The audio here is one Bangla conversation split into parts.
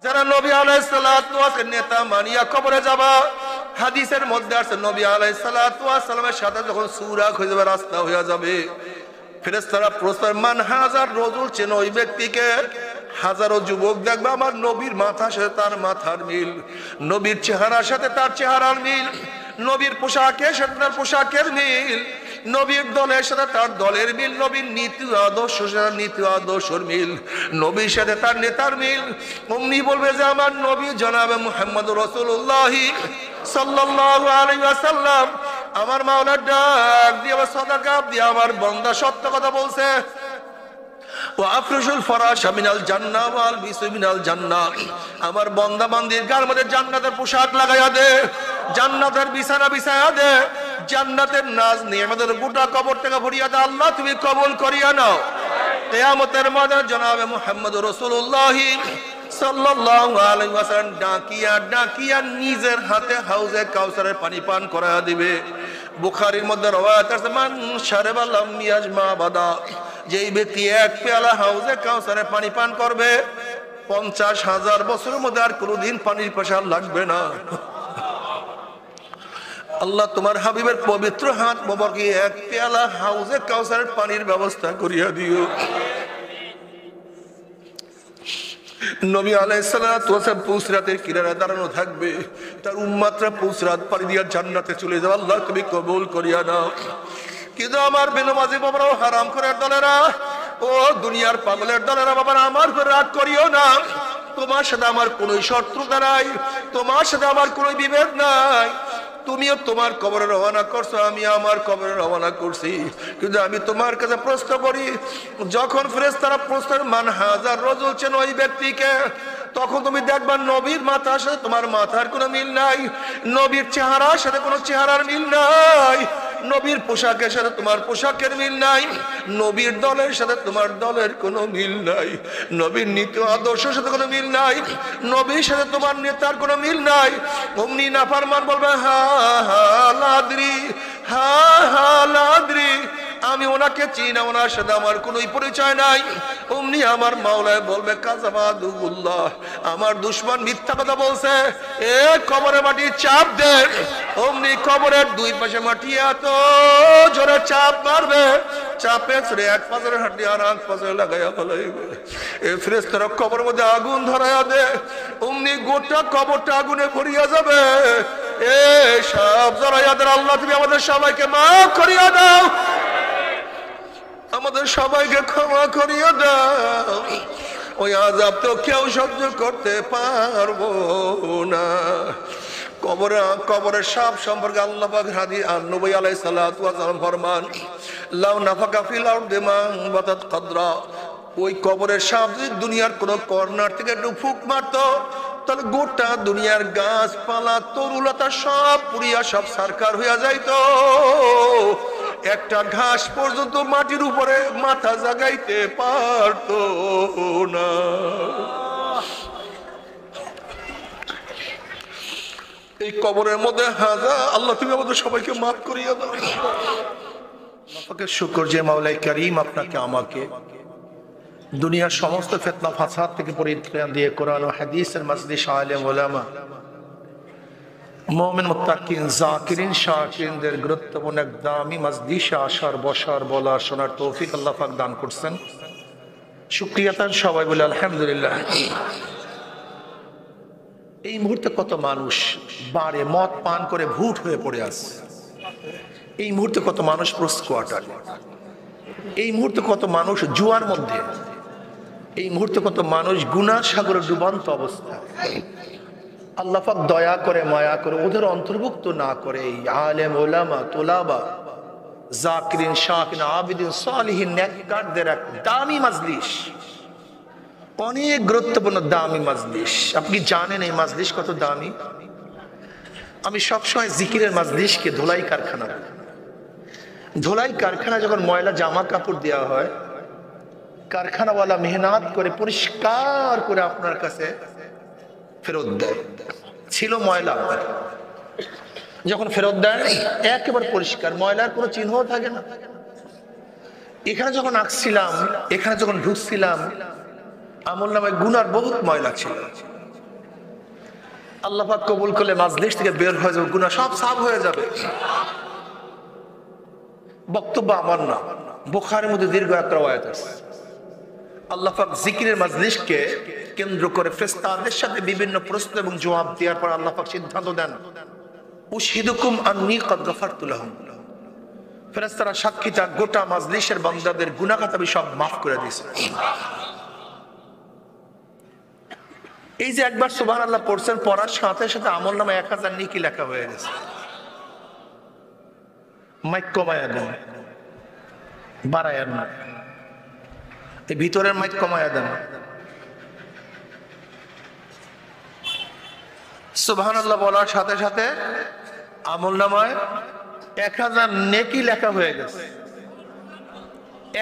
যারা নবী আলাইহিস সালাতু ওয়াস নেতা মানিয়া কবরে যাবা, হাদিসের মধ্যে আছে নবী আলাইহিস সালাতু ওয়াস সালামের সাথে যখন সুরা হয়ে যাবে, রাস্তা হয়ে যাবে, ফেরেশতারা প্রশ্ন মান হাজার রজুল, চেন ওই ব্যক্তিকে। হাজারো যুবক দেখবে আমার নবীর মাথার সাথে তার মাথার মিল, নবীর চেহারার সাথে তার চেহারার মিল, নবীর পোশাকের সাথে তার পোশাকের মিল, নবীর দলের সাথে তার দলের মিল, নবীর নীতি আদর্শ সাথে নীতি আদর্শের মিল, নবীর সাথে তার নেতার মিল। অমনি বলবে যে আমার নবী জনাবে মুহাম্মদুর রাসূলুল্লাহ সাল্লাল্লাহু আলাইহি ওয়াসাল্লাম আমার মাওলার ডাক দিয়ে আমার সাদাকা দিয়ে আমার বান্দা সত্য কথা বলছে। ওয়াফরুশুল ফরাশা মিনাল জান্নাহ ওয়াল বিসু মিনাল জান্নাহ, আমার বান্দা বান্দির গার মধ্যে জান্নাতের পোশাক লাগাইয়া দে, জান্নাতের বিছানা বিছাইয়া দে, জান্নাতের নাজ নিয়ামতের গোটা কবর থেকে ভরিয়া দে। আল্লাহ তুমি কবুল করিয়া নাও। কিয়ামতের ময়দানে জনাবে মুহাম্মদুর রাসূলুল্লাহ সাল্লাল্লাহু আলাইহি ওয়াসাল্লাম ডাকিয়া ডাকিয়া নিজের হাতে হাউজে কাউসারের পানি পান করায়া দিবে। বুখারীর মধ্যে রওয়ায়াত আছে মান শারাবা লাম ইয়াজমা বাদা, যেই ব্যক্তি এক পেয়ালা হাউজে কাউসারের পানি পান করবে 50,000 বছরের মধ্যে আর কোনোদিন পানির পিপাসা লাগবে না। আল্লাহ তোমার হাবিবের পবিত্র হাত মোবারকে এক পেয়ালা হাউজে কাউসারের পানির ব্যবস্থা করিয়া দিও। নবী আলাইহিস সালাতু ওয়াস সালাম পুসরাতের কিনারায় দাঁড়ানো থাকবে, তার উম্মতরা পুসরাত পাড়ি দিয়া জান্নাতে চলে যাবে। আল্লাহ তুমি কবুল করিয়া নাও। কিন্তু আমার বেনমাজি বাবারাও, হারাম করার দলেরা, ও দুনিয়ার পাগলের দলেরা, বাবা আমার উপর রাগ করিও না। তোমার সাথে আমার কোনো শত্রুতা নাই, তোমার সাথে আমার কোনো বিভেদ নাই। তুমিও তোমার কবরে রওনা করছো, আমি আমার কবরে রওনা করছি। কিন্তু আমি তোমার কাছে প্রশ্ন করি, যখন ফেরেশতারা প্রশ্ন মান হাজার রজুল, চেন ওই ব্যক্তিকে, তখন তুমি দেখবা নবীর মাথার সাথে তোমার মাথার কোনো মিল নাই, নবীর চেহারার সাথে কোনো চেহারার মিল নাই, নবীর পোশাকের সাথে তোমার পোশাকের মিল নাই, নবীর দলের সাথে তোমার দলের কোনো মিল নাই, নবীর নীতি আদর্শের সাথে কোনো মিল নাই, নবীর সাথে তোমার নেতার কোনো মিল নাই। অমনি নাফরমান বলবে হা হা লাদ্রি, হা হা লাদ্রি, আমি ওনাকে চিনি না, ওনার সাথে আমার কোনো পরিচয় নাই। অমনি আমার মাওলায় বলবে কাযাবাদুল্লাহ, আমার দুশমন মিথ্যা কথা বলছে, এ কবরে মাটি চাপ দে। অমনি কবরের দুই পাশে মাটি এত জোরে চাপ মারবে, চাপে ছেড়ে এক পাশের হাড্ডি আর এক পাশে লাগাইয়া ফেলাইবে। এই ফেরেশতারা কবরের মধ্যে আগুন ধরাইয়া দে, অমনি গোটা কবরটা আগুনে ভরিয়া যাবে। এ সব জড়াইয়া দে। আল্লাহ তুমি আমাদের সবাইকে মাফ করিয়া দাও, আমাদের সবাইকে ক্ষমা করিয়া দাও। ওই আযাব তো কেউ সহ্য করতে পারবো না। কবরের সাপ সম্পর্কে আল্লাহ পাক হাদিস নবী আলাইহিস সালাতু ওয়াস সালাম ফরমান লাউ নাফাকা ফিল আরদি মান বাতাত কদরা, ওই কবরের সাপ যদি দুনিয়ার কোন কর্নার থেকে একটু ফুক মারতো, তাহলে গোটা দুনিয়ার গাছপালা তরুলতা সব পুড়িয়া সব সারকার হইয়া যাইতো, একটা ঘাস পর্যন্ত মাটির উপরে মাথা জাগাইতে পারতো না। এই কবরের মধ্যে হাজার আল্লাহ তুমি আমাদের সবাইকে মাফ করিয়া দাও। আপনাকে শুকর যে মাওলাই কারীম আপনাকে আমাকে দুনিয়ার সমস্ত ফিতনা ফাসাদ থেকে পরিত্রাণ দিয়ে কোরআন ও হাদিসের মজলিস আলেম উলামা মুমিন মুত্তাকিন যাকিরিন শাকিরিনদের গুরুত্বপূর্ণ এক দামি মজলিসে আসার বসার বলার শোনার তৌফিক আল্লাহ পাক দান করছেন। শুকরিয়া তার সবাই বলে আলহামদুলিল্লাহ। এই মুহূর্তে কত মানুষ বারে মদ পান করে ভূত হয়ে পড়ে আছে, এই মুহূর্তে কত মানুষ পোস্ট কোয়ার্টারে, এই মুহূর্তে কত মানুষ জুয়ার মধ্যে, এই মুহূর্তে কত মানুষ গুনার সাগরে ডুবন্ত অবস্থায়। আল্লাহ পাক দয়া করে মায়া করে ওদের অন্তর্ভুক্ত না করে এই আলেম ওলামা তোলাবা যাকিরিন শাকিরিন আবিদিন সালিহিন নেককারদের এক দামি মজলিস, অনেক গুরুত্বপূর্ণ দামি মজলিস। আপনি জানেন এই মজলিস কত দামি? আমি সবসময় জিকিরের মজলিসকে ধোলাই কারখানা, ধোলাই কারখানা যখন ময়লা জামা কাপড় দেওয়া হয়, কারখানাওয়ালা মেহনত করে পরিষ্কার করে আপনার কাছে ফেরত দেয়। ছিল ময়লা, যখন ফেরত দেয় একেবারে পরিষ্কার, ময়লার কোনো চিহ্ন থাকে না। এখানে যখন আসছিলাম, এখানে যখন ঢুকছিলাম, আমল নামায় গুনার বহুত ময়লা ছিল, আল্লাহ পাক কবুল করলে মাজলিস থেকে বের হয়ে যাবে, গুনাহ সব সাফ হয়ে যাবে। বক্তব্য আমার না, বুখারীর মধ্যে দীর্ঘ একটা আয়াত আছে। আল্লাহ পাক জিকিরের মাজলিসকে কেন্দ্র করে ফেরেশতাদের সাথে বিভিন্ন প্রশ্ন এবং জবাব দেওয়ার পর আল্লাহ পাক সিদ্ধান্ত দেন, উশহিদুকুম আন্নী ক্বাদ গাফারতু লাহুম। ফেরেশতারা সাক্ষী থাক, গোটা মাজলিসের বান্দাদের গুনাহ খাতা আমি সব মাফ করে দিয়েছি। এই যে একবার সুবহানাল্লাহ পড়ছেন, পড়ার সাথে সাথে আমলনামায় 1000 নেকি লেখা হয়ে গেছে। মাইক কমায়া দেন, বাড়ায়া না, এই ভিতরের মাইক কমায়া দেন। সুবহানাল্লাহ বলার সাথে সাথে আমলনামায় 1000 নেকি লেখা হয়ে গেছে,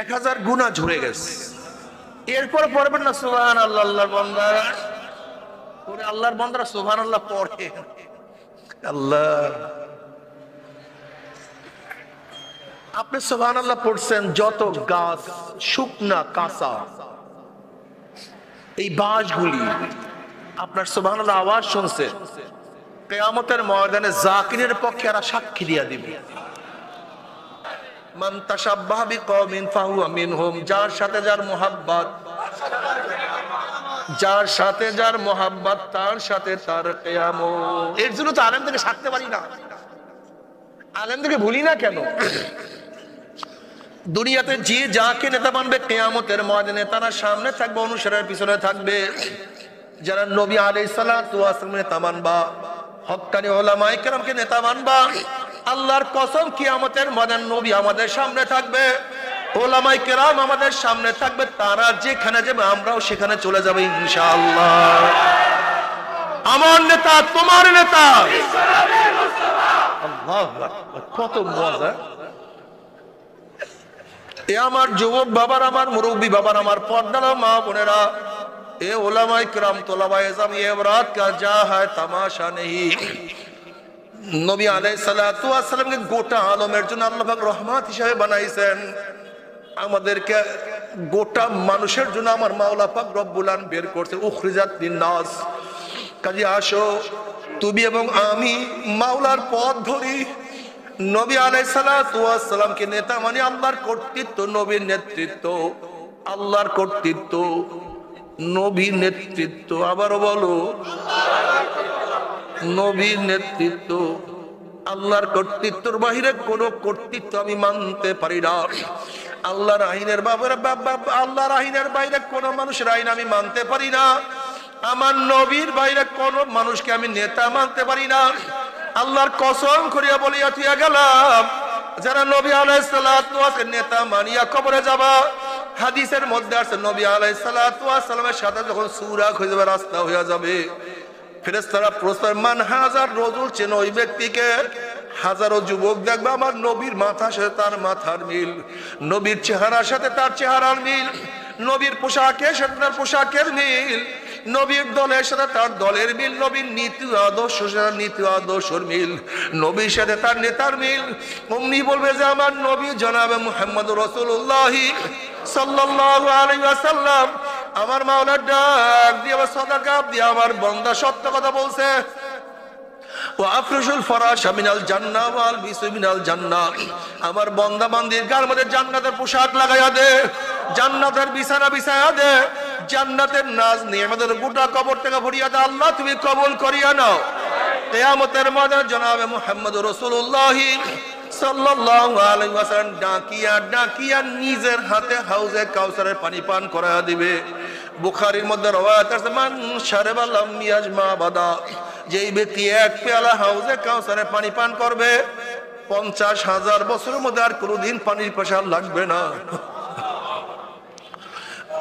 1000 গুনাহ ঝরে গেছে। এরপর পড়বেন না সুবহানাল্লাহ, আল্লাহর বান্দা ওরে আল্লাহর বান্দারা সুবহানাল্লাহ পড়ে। আল্লাহ, আপনি সুবহানাল্লাহ পড়ছেন, যত গাছ শুকনা কাঁচা এই বাঁশগুলি আপনার সুবহানাল্লাহ আওয়াজ শুনছে, কিয়ামতের ময়দানে জাকিরের পক্ষে এরা সাক্ষী দিয়া দিবে। মান তাশাব্বাহা বিকওমিন ফাহুয়া মিনহুম, যার সাথে যার মুহাব্বত, যার সাথে যার মোহাব্বত তার সাথে তার কিয়ামত। এর জন্য তো আলেম থেকে ছাড়তে পারি না, আলেম থেকে ভুলি না কেন? দুনিয়াতে যে যাকে নেতা মানবে, কিয়ামতের ময়দানে তারা সামনে থাকবে, অনুসারের পিছনে থাকবে। যারা নবী আলাইহিস সালাতু ওয়াস সালামের নেতা মানবা, হক্কানি উলামায়ে কেরামকে নেতা মানবা, আল্লাহর কসম কিয়ামতের ময়দানে নবী আমাদের সামনে থাকবে, ওলামায়ে কেরাম আমাদের সামনে থাকবে। তারা যেখানে যাবে আমরাও সেখানে চলে যাব ইনশাআল্লাহ। আমার নেতা তোমার নেতা, আল্লাহু আকবার, কত মজা! এ আমার যুবক বাবার, আমার মুরব্বী বাবার, আমার পর্দার মা বোনেরা, এ ওলামায়ে কেরাম তোলাবায়ে ইলম, ये रात का जा है तमाशा नहीं। নবী আলাইহিস সালাতু ওয়াস সালামকে গোটা আলমের জন্য আল্লাহ পাক রহমত হিসেবে বানাইছেন। আমাদেরকে গোটা মানুষের জন্য আমার মাওলা পাক রব্বুল আলামিন বের করছে, উখরিজাত লিন-নাস। কাজে আসো তুমি এবং আমি মাওলার পথ ধরি। নবী আলাইহিস সালাতু ওয়াস সালামকে নেতা মানে আল্লাহর কর্তৃত্ব, নবীর নেতৃত্ব, আল্লাহর কর্তৃত্ব, নবীর নেতৃত্ব। আবারও বলো, নবীর নেতৃত্ব, আল্লাহর কর্তৃত্বের বাহিরে কোনো কর্তৃত্ব আমি মানতে পারি না। আল্লাহর আইনের আল্লাহর আইনের বাইরে কোনো মানুষের আইন আমি মানতে পারি না। আমার নবীর বাইরে কোনো মানুষকে আমি নেতা মানতে পারি না। আল্লাহর কসম করিয়া বলিয়া থিয়া গেলাম, যারা নবী আলাইহিস সালাতু ওয়াস নেতা মানিয়া কবরে যাবা, হাদিসের মধ্যে আছে নবী আলাইহিস সালাতু ওয়াস সালামের সাথে যখন সূরা হয়ে যাবে, রাস্তা হয়ে যাবে, ফেরেশতারা প্রশ্ন, মান হাজার রজুল, চেন ওই ব্যক্তিকে। হাজারো যুবক দেখবে আমার নবীর মাথার সাথে তার মাথার মিল, নবীর চেহারার সাথে তার চেহারার মিল, নবীর পোশাকের সাথে তার পোশাকের মিল, নবীর দলের সাথে তার দলের মিল, নবীর নীতি আদর্শ সাথে নীতি আদর্শের মিল, নবীর সাথে তার নেতার মিল। অমনি বলবে যে আমার নবী জনাবে মুহাম্মদুর রাসূলুল্লাহ সাল্লাল্লাহু আলাইহি ওয়াসাল্লাম, আমার মাওলার ডাক দিয়ে আমার সাদাকা দিয়ে আমার বান্দা সত্য কথা বলছে। ওয়া আফরুশুল ফারাশা মিনাল জান্নাহ ওয়াল বিসু মিনাল জান্নাহ, আমার বান্দা বান্দির গায়ের মধ্যে জান্নাতের পোশাক লাগাইয়া দে, জান্নাতের বিছানা বিছায়া দে, জান্নাতের নাজ নিয়ামতের গোটা কবর থেকে ভরিয়া দে। আল্লাহ তুমি কবুল করিয়া নাও। কিয়ামতের ময়দানে জনাবে মুহাম্মদুর রাসূলুল্লাহ সাল্লাল্লাহু আলাইহি ওয়াসাল্লাম ডাকিয়া ডাকিয়া নিজের হাতে হাউজে কাউসারের পানি পান করায়া দিবে। বুখারীর মধ্যে রওয়ায়াত আছে, মান শারাবা লাম ইয়াজমা বাদা, যেই ব্যক্তি এক পেয়ালা হাউজে কাউসারের পানি পান করবে 50,000 বছরের মধ্যে আর কোনোদিন পানির পিপাসা লাগবে না।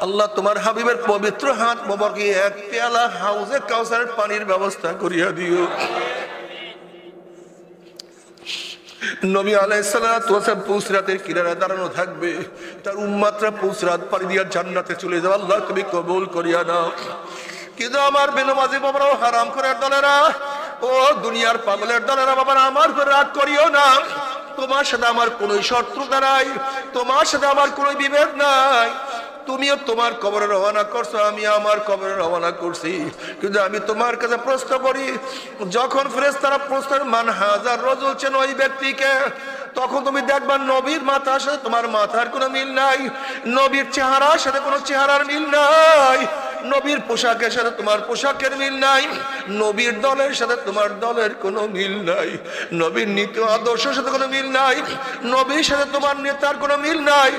আল্লাহ তোমার হাবিবের পবিত্র হাত মোবারকে এক পেয়ালা হাউজে কাউসারের পানির ব্যবস্থা করিয়া দিও। নবী আলাইহিস সালাতু ওয়াস সালাম পুসরাতের কিনারায় দাঁড়ানো থাকবে, তার উম্মতরা পুসরাত পাড়ি দিয়া জান্নাতে চলে যাবে। আল্লাহ তুমি কবুল করিয়া নাও। কিন্তু আমার বেনমাজি বাবারাও, হারাম করার দলেরা, ও দুনিয়ার পাগলের দলেরা, বাবারা আমার উপর রাগ করিও না। তোমার সাথে আমার কোনো শত্রুতা নাই, তোমার সাথে আমার কোনো বিভেদ নাই। তুমিও তোমার কবরে রওনা করছো, আমি আমার কবরে রওনা করছি। কিন্তু আমি তোমার কাছে প্রশ্ন করি, যখন ফেরেশতারা প্রশ্নের মান হাজার রজুল চেন ওই ব্যক্তিকে, তখন তুমি দেখবা নবীর মাথার সাথে তোমার মাথার কোনো মিল নাই, নবীর চেহারার সাথে কোনো চেহারার মিল নাই, নবীর পোশাকের সাথে তোমার পোশাকের মিল নাই, নবীর দলের সাথে তোমার দলের কোনো মিল নাই, নবীর নীতি আদর্শের সাথে কোনো মিল নাই, নবীর সাথে তোমার নেতার কোনো মিল নাই।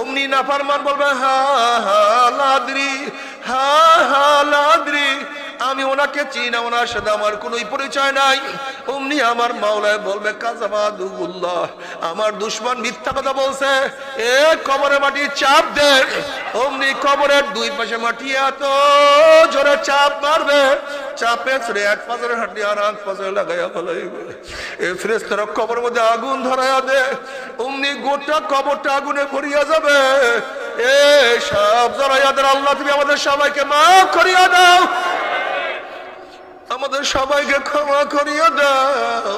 অমনি নাফরমান বলবে হা হা লাদ্রি, হা হা লাদ্রি, আমি ওনাকে চিনি না, ওনার সাথে আমার কোনো পরিচয় নাই। অমনি আমার মাওলায় বলবে কাযাবাদুল্লাহ, আমার দুশমন মিথ্যা কথা বলছে, এ কবরে মাটি চাপ দে। অমনি কবরের দুই পাশে মাটি এত জোরে চাপ মারবে, চাপে ছেড়ে এক পাশের হাঁটি আর এক পাশে লাগাইয়া ফেলাইবে। এ ফেরেশতারা কবরের মধ্যে আগুন ধরাইয়া দে, অমনি গোটা কবরটা আগুনে ভরিয়া যাবে। এ সব জড়াইয়া দে। আল্লাহ তুমি আমাদের সবাইকে মাফ করিয়া দাও, আমাদের সবাইকে ক্ষমা করিয়া দাও।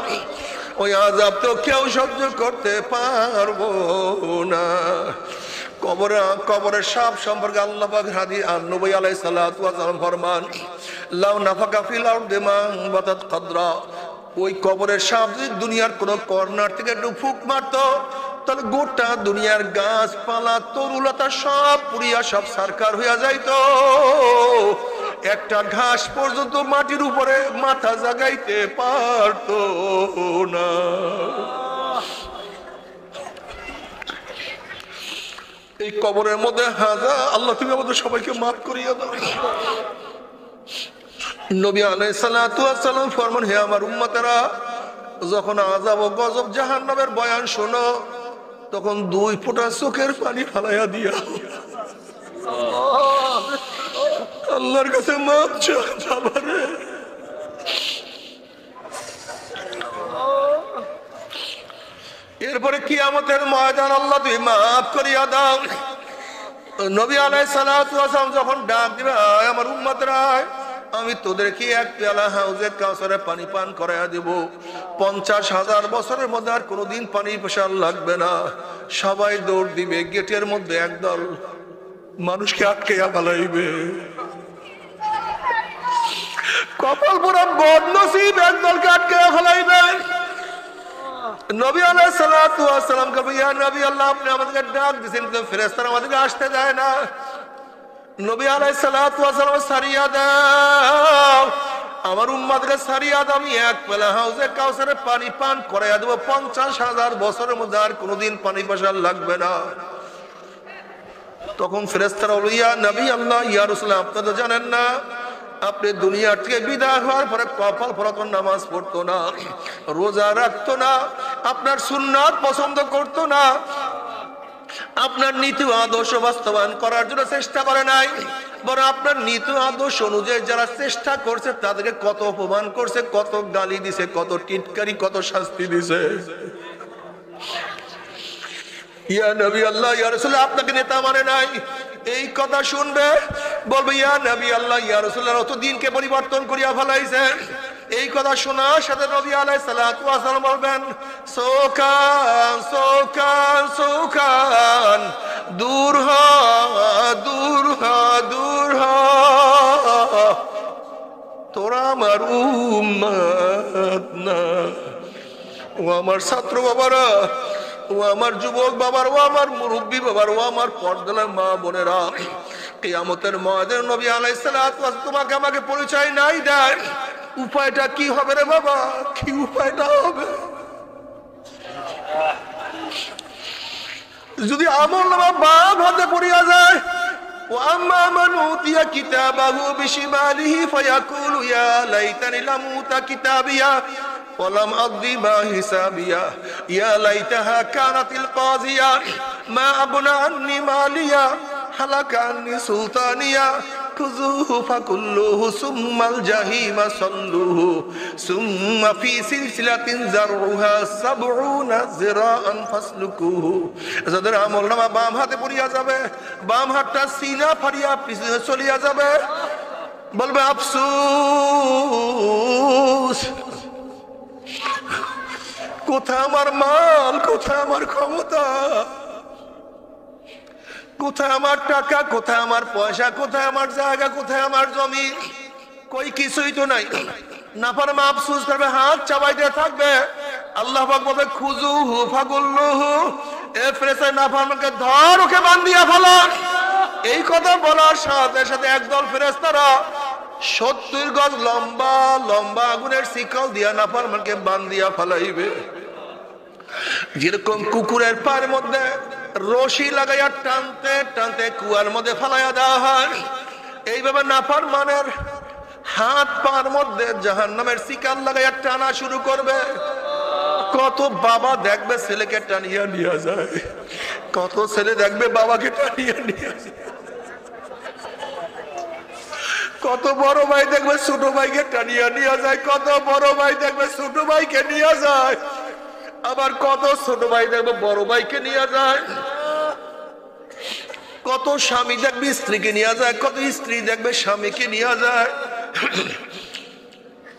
ওই আযাব তো কেউ সহ্য করতে পারবো না। কবরের সাপ সম্পর্কে আল্লাহ পাক হাদিস নবী আলাইহিস সালাতু ওয়াস সালাম ফরমান, লাউ নাফাকা ফিল আরদি মান বাতাত কদরা, ওই কবরের সাপ যদি দুনিয়ার কোন কর্নার থেকে একটু ফুক মারতো, তাহলে গোটা দুনিয়ার গাছপালা তরুলতা সব পুড়িয়া সব সারকার হইয়া যাইতো, একটা ঘাস পর্যন্ত মাটির উপরে মাথা জাগাইতে পারতো না। এই কবরের মধ্যে হাজা, আল্লাহ তুমি আমাদের সবাইকে মাফ করিয়া দাও। নবী আলাইহিস সালাতু ওয়াস সালাম ফরমান, হে আমার উম্মতেরা, যখন আযাব ও গজব জাহান্নামের বয়ান শোনো, তখন দুই ফোঁটা চোখের পানি ফালাইয়া দিয়া আল্লাহর কাছে মাফ চাবারে। এরপরে কিয়ামতের ময়দান আল্লাহ তুমি মাফ করিয়া দাও। নবী আলাইহিস সালাতু ওয়াস সালাম যখন ডাক দিবে, আমার উম্মতরা, আমি তোদেরকে এক পেয়ালা হাউজে কাউসারে পানি পান করাইয়া দেব, 50,000 বছরের মধ্যে আর কোনোদিন পানি পেশার লাগবে না। সবাই দৌড় দিবে, গেটের মধ্যে একদল মানুষকে আটকাইয়া ফেলাইবে। কপাল পোড়া বদনসিব একদলকে আটকাইয়া ফেলাইবে। নবী আলাইহিস সালাতু ওয়াস সালাম কে, ইয়া নবী আল্লাহ, আপনি আমাদেরকে ডাক দিয়েছেন, কিন্তু ফেরেশতারা আমাদেরকে আসতে দেয় না। নবী আলাইহিস সালাতু ওয়াস সালাম, সারিয়া দাও, আমার উম্মতকে সারিয়া দাও, আমি এক পেলা হাউজে কাউসারে পানি পান করাইয়া দেব, 50,000 বছরের মধ্যে আর কোনোদিন পানি পেশার লাগবে না। তখন ফেরেশতারা বলল, ইয়া নবী আল্লাহ, ইয়া রাসূলুল্লাহ, আপনি তো জানেন না, আপনি দুনিয়া থেকে বিদায় হওয়ার পরে কপাল ফরত নামাজ পড়তো না, রোজা রাখতো না, আপনার সুন্নাত পছন্দ করতো না, আপনার নীতি আদর্শ বাস্তবায়ন করার জন্য চেষ্টা করে নাই, বরং আপনার নীতি আদর্শ অনুযায়ী যারা চেষ্টা করছে তাদেরকে কত অপমান করছে, কত গালি দিছে, কত টিটকারি, কত শাস্তি দিছে। ইয়া নবী আল্লাহ, ইয়া রাসূলুল্লাহ, আপনাকে নেতা মানে নাই। এই কথা শুনবে, বলবে ইয়া নবী আল্লাহ, ইয়া রাসূলুল্লাহ, অত দিনকে পরিবর্তন করিয়া ফেলাইছে। এই কথা শোনার সাথে নবী আলাইহিস সালাতু ওয়াস সালাম বলবেন, সোকান সোকান সোকান, দূর হ দূর হ দূর হ, তোরা আমার উম্মত না। ও আমার ছাত্র বাবারা, ও আমার যুবক বাবার, ও আমার মুরব্বী বাবার, ও আমার পর্দার মা বোনেরা, কিয়ামতের ময়দানে নবী আলাইহিস সালাতু ওয়াস সালাম তোমাকে আমাকে পরিচয় নাই দেয়, উপায়টা কি হবে রে বাবা? কি উপায়টা হবে? যদি আমলনামা বাম হাতে পড়িয়া যায়, ও আম্মা মান উতিয়া কিতাবাহু বিশিমালিহি ফায়াকুলু ইয়া লাইতানি লাম উতা কিতাবিয়া ওয়ালাম আদরি মা হিসাবিয়া ইয়া লাইতাহা কানাতিল কাযিয়া মা আবনা আন্নি মালিয়া হালাকা আন্নি সুলতানিয়া খুযুহু ফাকুল্লুহু সুম্মাল জাহিমা সাল্লুহু সুম্মা ফি সিলসিলাতিন যারউহা 70 যিরাআন ফাসলুকুহু। যাদের আমলনামা বাম হাতে পড়িয়া যাবে, বাম হাতটা সিনা ফাড়িয়া পিছনে চলিয়া যাবে, বলবে আফসোস, কোথায় আমার মাল, কোথায় আমার ক্ষমতা, কোথায় আমার টাকা, কোথায় আমার পয়সা, কোথায় আমার জায়গা, কোথায় আমার জমি? কই কিছুই তো নাই। নাফরমান আফসোস করবে, হাত চাবাইতে থাকবে। আল্লাহ পাক বলে খুজুহু ফাগুল্লুহু, এ ফেরেশতা নাফরমানকে ধর, ওকে বান্ধিয়া ফেলো। এই কথা বলার সাথে সাথে একদল ফেরেশতারা 70 গজ লম্বা লম্বা আগুনের শিকল দিয়া নাফরমানকে বান্ধিয়া ফেলাইবে। যেরকম কুকুরের পায়ের মধ্যে রশি লাগাইয়া টানতে টানতে কুয়ার মধ্যে ফেলাইয়া দেওয়া হয়, এইভাবে নাফরমানের হাত পার মধ্যে জাহান্নামের শিকল লাগাইয়া টানা শুরু করবে। কত বাবা দেখবে ছেলেকে টানিয়া নিয়ে যায়, কত ছেলে দেখবে বাবাকে টানিয়া নিয়ে যায়, কত বড় ভাই দেখবে ছোট ভাইকে টানিয়া নিয়ে যায়, কত বড় ভাই দেখবে ছোট ভাইকে নিয়ে যায়, আবার কত ছোট ভাই দেখবে বড় ভাইকে নিয়ে যায়। কত স্বামী দেখবে স্ত্রীকে নিয়ে যায়, কত স্ত্রী দেখবে স্বামীকে নিয়ে যায়,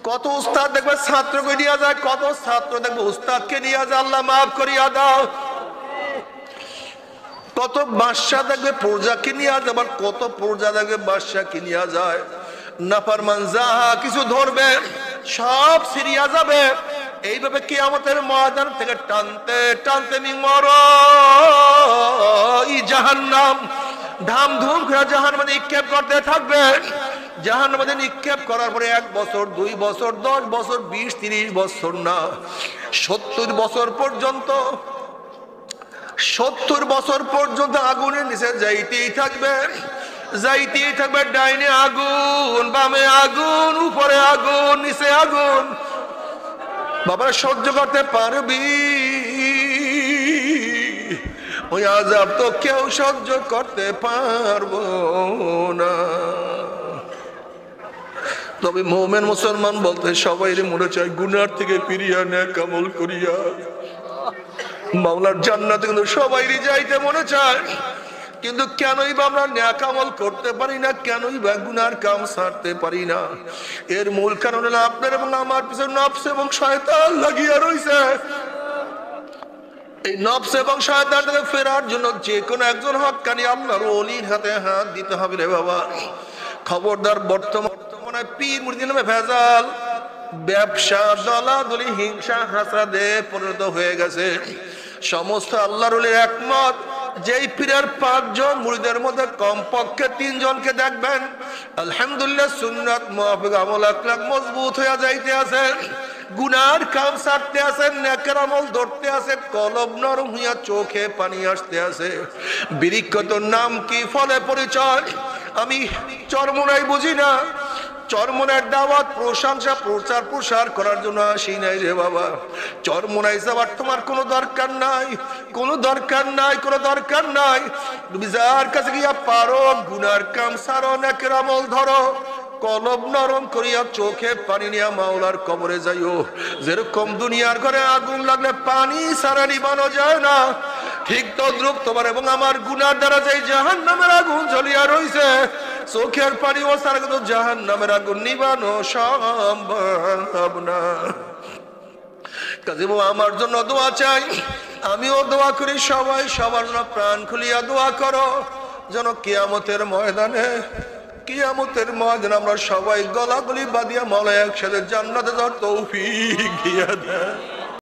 কত উস্তাদ দেখবে ছাত্রকে নিয়ে যায়, কত ছাত্র দেখবে উস্তাদকে নিয়ে যায়। আল্লাহ মাফ করিয়া দাও। কত বাদশা দেখবে প্রজাকে নিয়ে যায়, আবার কত প্রজা দেখবে বাদশাকে নিয়ে যায়। নাফরমান যাহা কিছু ধরবে সব ছিড়িয়া যাবে। এইভাবে কিয়ামতের ময়দান থেকে টানতে টানতে মিমর জাহান্নাম ধাম ধুম করে জাহান্নামে নিক্ষেপ করতে থাকবে। জাহান্নামে নিক্ষেপ করার পরে 1 বছর 2 বছর 10 বছর 20-30 বছর না, 70 বছর পর্যন্ত, 70 বছর পর্যন্ত আগুনের নিচে যাইতেই থাকবে, যাইতেই থাকবে। ডাইনে আগুন, বামে আগুন, উপরে আগুন, নিচে আগুন। বাবা সহ্য করতে পারবি? ওই আযাব তো কেউ সহ্য করতে পারবো না। তবে মুমিন মুসলমান বলতে সবাই মনে চায় গুনার থেকে ফিরিয়া নেক আমল করিয়া মাওলার জান্নাতে কিন্তু সবাই যাইতে মনে চায়। কিন্তু কেনই বা আমরা নেক আমল করতে পারি না, কেনই বা গুনার কাম ছাড়তে পারি না? এর মূল কারণ হলো আপনার এবং আমার পিছনে নফস এবং শয়তান লাগিয়া রইছে। এই নফস এবং শয়তান থেকে ফেরার জন্য যে কোনো একজন হক্কানি আল্লাহর ওলির হাতে হাত দিতে হবে রে বাবা। খবরদার, বর্তমানে পীর মুরিদের নামে ভেজাল, ব্যবসা, দলাদলি, হিংসা, হাসাদে পরিণত হয়ে গেছে। সমস্ত আল্লাহর ওলির একমত, যেই পীরের 5 জন মুরিদের মধ্যে কমপক্ষে 3 জনকে দেখবেন আলহামদুলিল্লাহ সুন্নাত মুআফিক আমল আখলাক মজবুত হয়ে যাইতে আছে, গুনার কাম ছাড়তে আছে, নেকের আমল ধরতে আছে, কলব নরম হইয়া চোখে পানি আসতে আছে। বিরিক্ষত নাম কি, ফলে পরিচয়। আমি চরমোনাই বুঝি না, চরমোনার দাওয়াত প্রশংসা প্রচার প্রসার করার জন্য আসি নাই রে বাবা। চরমোনাই যাওয়ার তোমার কোনো দরকার নাই, কোনো দরকার নাই, কোনো দরকার নাই। তুমি যার কাছে গিয়া পারো গুনার কাম সারো, নেকের আমল ধরো, কলব নরম করিয়া চোখে পানি নিয়া মাওলার কবরে যাইও। যেরকম দুনিয়ার ঘরে আগুন লাগলে পানি সারা নিবানো যায় না, ঠিক তদ্রুপ তোমার এবং আমার গুনার দ্বারা যে জাহান্নামের আগুন জ্বলিয়া রইছে, চোখের পানি ও সারা কিন্তু জাহান্নামের আগুন নিবানো সম্ভব না। কাজে আমার জন্য দোয়া চাই, আমিও দোয়া করি, সবাই সবার জন্য প্রাণ খুলিয়া দোয়া করো যেন কিয়ামতের ময়দানে আমরা সবাই গলাগলি বাঁধিয়া মাওলা একসাথে জান্নাতে যাওয়ার তৌফিক দিয়া দেয়।